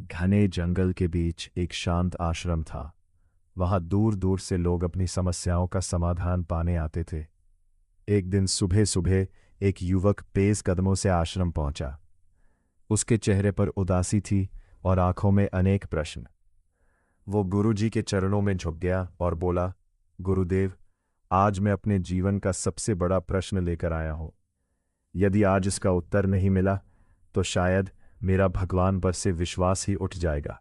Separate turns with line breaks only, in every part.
घने जंगल के बीच एक शांत आश्रम था। वहां दूर दूर से लोग अपनी समस्याओं का समाधान पाने आते थे। एक दिन सुबह सुबह एक युवक तेज कदमों से आश्रम पहुंचा। उसके चेहरे पर उदासी थी और आंखों में अनेक प्रश्न। वो गुरुजी के चरणों में झुक गया और बोला, गुरुदेव, आज मैं अपने जीवन का सबसे बड़ा प्रश्न लेकर आया हूं। यदि आज इसका उत्तर नहीं मिला तो शायद मेरा भगवान पर से विश्वास ही उठ जाएगा।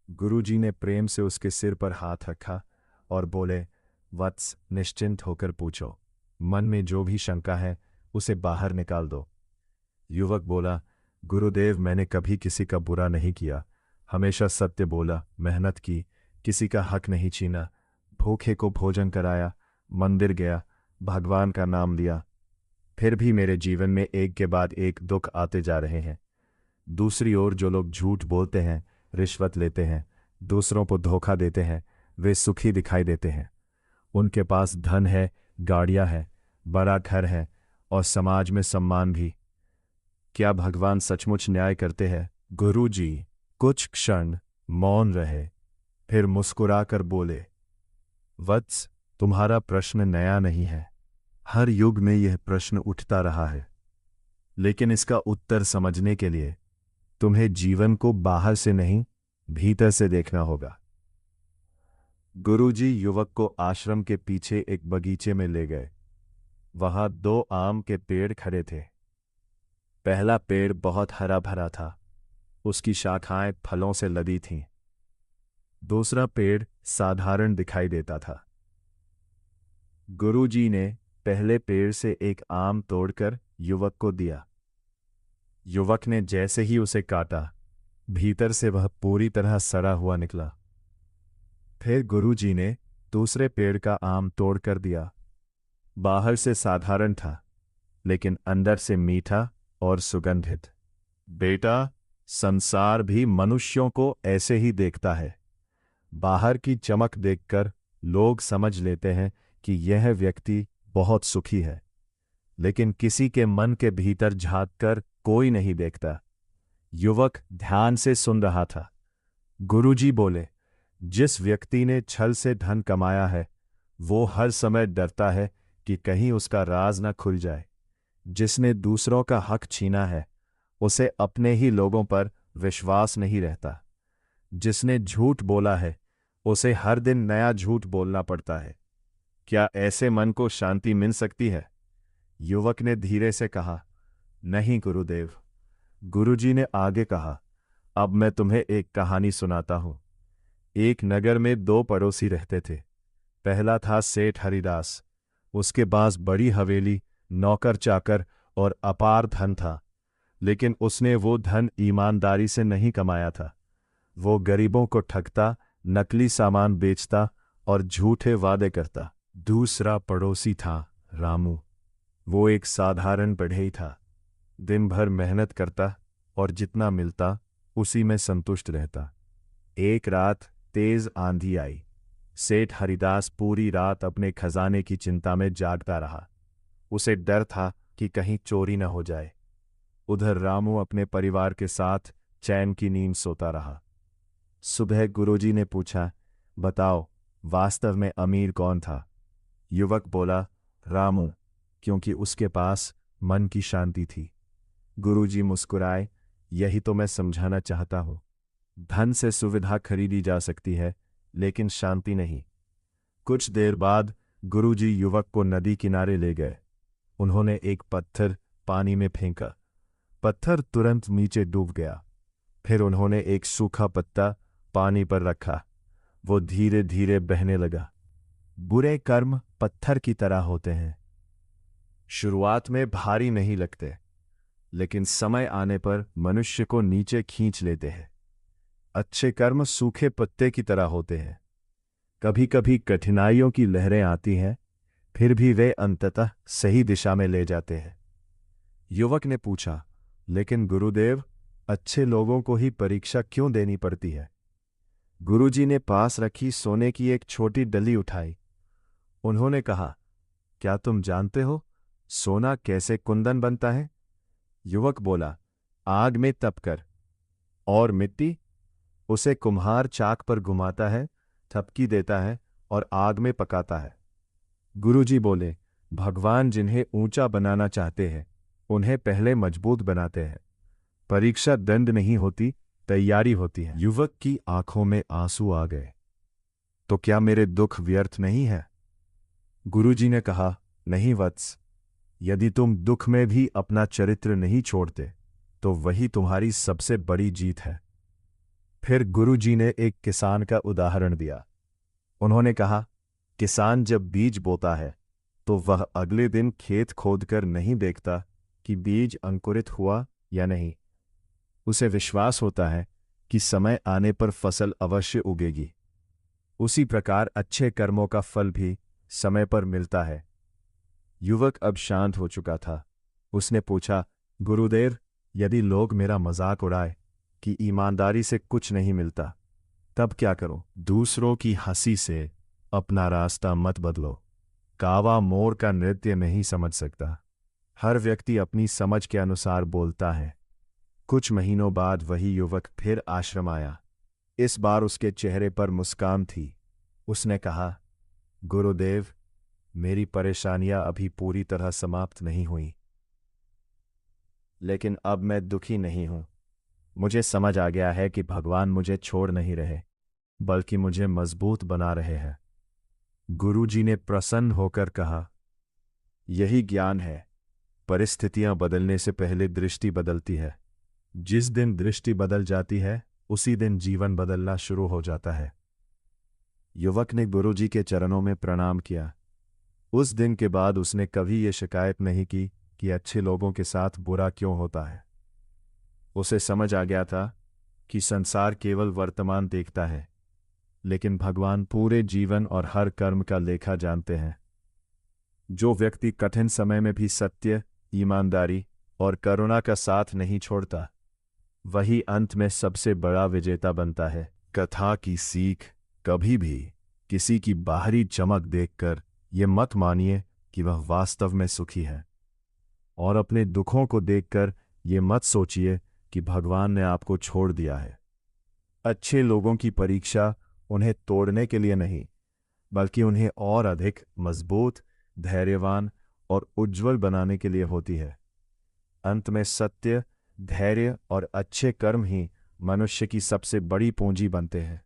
गुरुजी ने प्रेम से उसके सिर पर हाथ रखा और बोले, वत्स, निश्चिंत होकर पूछो। मन में जो भी शंका है उसे बाहर निकाल दो। युवक बोला, गुरुदेव, मैंने कभी किसी का बुरा नहीं किया, हमेशा सत्य बोला, मेहनत की, किसी का हक नहीं छीना, भूखे को भोजन कराया, मंदिर गया, भगवान का नाम लिया। फिर भी मेरे जीवन में एक के बाद एक दुख आते जा रहे हैं। दूसरी ओर जो लोग झूठ बोलते हैं, रिश्वत लेते हैं, दूसरों को धोखा देते हैं, वे सुखी दिखाई देते हैं। उनके पास धन है, गाड़ियां हैं, बड़ा घर है और समाज में सम्मान भी। क्या भगवान सचमुच न्याय करते हैं? गुरुजी कुछ क्षण मौन रहे, फिर मुस्कुराकर बोले, वत्स, तुम्हारा प्रश्न नया नहीं है। हर युग में यह प्रश्न उठता रहा है, लेकिन इसका उत्तर समझने के लिए तुम्हें जीवन को बाहर से नहीं, भीतर से देखना होगा। गुरुजी युवक को आश्रम के पीछे एक बगीचे में ले गए। वहां दो आम के पेड़ खड़े थे। पहला पेड़ बहुत हरा भरा था, उसकी शाखाएं फलों से लदी थीं। दूसरा पेड़ साधारण दिखाई देता था। गुरुजी ने पहले पेड़ से एक आम तोड़कर युवक को दिया। युवक ने जैसे ही उसे काटा, भीतर से वह पूरी तरह सड़ा हुआ निकला। फिर गुरुजी ने दूसरे पेड़ का आम तोड़कर दिया। बाहर से साधारण था, लेकिन अंदर से मीठा और सुगंधित। बेटा, संसार भी मनुष्यों को ऐसे ही देखता है। बाहर की चमक देखकर लोग समझ लेते हैं कि यह व्यक्ति बहुत सुखी है, लेकिन किसी के मन के भीतर झांक कर कोई नहीं देखता। युवक ध्यान से सुन रहा था। गुरुजी बोले, जिस व्यक्ति ने छल से धन कमाया है, वो हर समय डरता है कि कहीं उसका राज न खुल जाए। जिसने दूसरों का हक छीना है, उसे अपने ही लोगों पर विश्वास नहीं रहता। जिसने झूठ बोला है, उसे हर दिन नया झूठ बोलना पड़ता है। क्या ऐसे मन को शांति मिल सकती है? युवक ने धीरे से कहा, नहीं गुरुदेव। गुरुजी ने आगे कहा, अब मैं तुम्हें एक कहानी सुनाता हूं। एक नगर में दो पड़ोसी रहते थे। पहला था सेठ हरिदास। उसके पास बड़ी हवेली, नौकर चाकर और अपार धन था, लेकिन उसने वो धन ईमानदारी से नहीं कमाया था। वो गरीबों को ठगता, नकली सामान बेचता और झूठे वादे करता। दूसरा पड़ोसी था रामू। वो एक साधारण बढ़ई था। दिन भर मेहनत करता और जितना मिलता उसी में संतुष्ट रहता। एक रात तेज आंधी आई। सेठ हरिदास पूरी रात अपने खजाने की चिंता में जागता रहा। उसे डर था कि कहीं चोरी न हो जाए। उधर रामू अपने परिवार के साथ चैन की नींद सोता रहा। सुबह गुरुजी ने पूछा, बताओ, वास्तव में अमीर कौन था? युवक बोला, रामू, क्योंकि उसके पास मन की शांति थी। गुरुजी मुस्कुराए, यही तो मैं समझाना चाहता हूं। धन से सुविधा खरीदी जा सकती है, लेकिन शांति नहीं। कुछ देर बाद गुरुजी युवक को नदी किनारे ले गए। उन्होंने एक पत्थर पानी में फेंका। पत्थर तुरंत नीचे डूब गया। फिर उन्होंने एक सूखा पत्ता पानी पर रखा। वो धीरे धीरे बहने लगा। बुरे कर्म पत्थर की तरह होते हैं। शुरुआत में भारी नहीं लगते, लेकिन समय आने पर मनुष्य को नीचे खींच लेते हैं। अच्छे कर्म सूखे पत्ते की तरह होते हैं। कभी कभी कठिनाइयों की लहरें आती हैं, फिर भी वे अंततः सही दिशा में ले जाते हैं। युवक ने पूछा, लेकिन गुरुदेव, अच्छे लोगों को ही परीक्षा क्यों देनी पड़ती है? गुरुजी ने पास रखी सोने की एक छोटी डली उठाई। उन्होंने कहा, क्या तुम जानते हो सोना कैसे कुंदन बनता है? युवक बोला, आग में तपकर। और मिट्टी? उसे कुम्हार चाक पर घुमाता है, थपकी देता है और आग में पकाता है। गुरुजी बोले, भगवान जिन्हें ऊंचा बनाना चाहते हैं उन्हें पहले मजबूत बनाते हैं। परीक्षा दंड नहीं होती, तैयारी होती है। युवक की आंखों में आंसू आ गए। तो क्या मेरे दुख व्यर्थ नहीं है? गुरुजी ने कहा, नहीं वत्स, यदि तुम दुख में भी अपना चरित्र नहीं छोड़ते तो वही तुम्हारी सबसे बड़ी जीत है। फिर गुरुजी ने एक किसान का उदाहरण दिया। उन्होंने कहा, किसान जब बीज बोता है तो वह अगले दिन खेत खोदकर नहीं देखता कि बीज अंकुरित हुआ या नहीं। उसे विश्वास होता है कि समय आने पर फसल अवश्य उगेगी। उसी प्रकार अच्छे कर्मों का फल भी समय पर मिलता है। युवक अब शांत हो चुका था। उसने पूछा, गुरुदेव, यदि लोग मेरा मजाक उड़ाए कि ईमानदारी से कुछ नहीं मिलता, तब क्या करूं? दूसरों की हंसी से अपना रास्ता मत बदलो। कावा मोर का नृत्य नहीं समझ सकता। हर व्यक्ति अपनी समझ के अनुसार बोलता है। कुछ महीनों बाद वही युवक फिर आश्रम आया। इस बार उसके चेहरे पर मुस्कान थी। उसने कहा, गुरुदेव, मेरी परेशानियां अभी पूरी तरह समाप्त नहीं हुई, लेकिन अब मैं दुखी नहीं हूं। मुझे समझ आ गया है कि भगवान मुझे छोड़ नहीं रहे, बल्कि मुझे मजबूत बना रहे हैं। गुरुजी ने प्रसन्न होकर कहा, यही ज्ञान है। परिस्थितियां बदलने से पहले दृष्टि बदलती है। जिस दिन दृष्टि बदल जाती है उसी दिन जीवन बदलना शुरू हो जाता है। युवक ने गुरुजी के चरणों में प्रणाम किया। उस दिन के बाद उसने कभी ये शिकायत नहीं की कि अच्छे लोगों के साथ बुरा क्यों होता है। उसे समझ आ गया था कि संसार केवल वर्तमान देखता है, लेकिन भगवान पूरे जीवन और हर कर्म का लेखा जानते हैं। जो व्यक्ति कठिन समय में भी सत्य, ईमानदारी और करुणा का साथ नहीं छोड़ता, वही अंत में सबसे बड़ा विजेता बनता है। कथा की सीख, कभी भी किसी की बाहरी चमक देखकर ये मत मानिए कि वह वास्तव में सुखी है, और अपने दुखों को देखकर ये मत सोचिए कि भगवान ने आपको छोड़ दिया है। अच्छे लोगों की परीक्षा उन्हें तोड़ने के लिए नहीं, बल्कि उन्हें और अधिक मजबूत, धैर्यवान और उज्जवल बनाने के लिए होती है। अंत में सत्य, धैर्य और अच्छे कर्म ही मनुष्य की सबसे बड़ी पूंजी बनते हैं।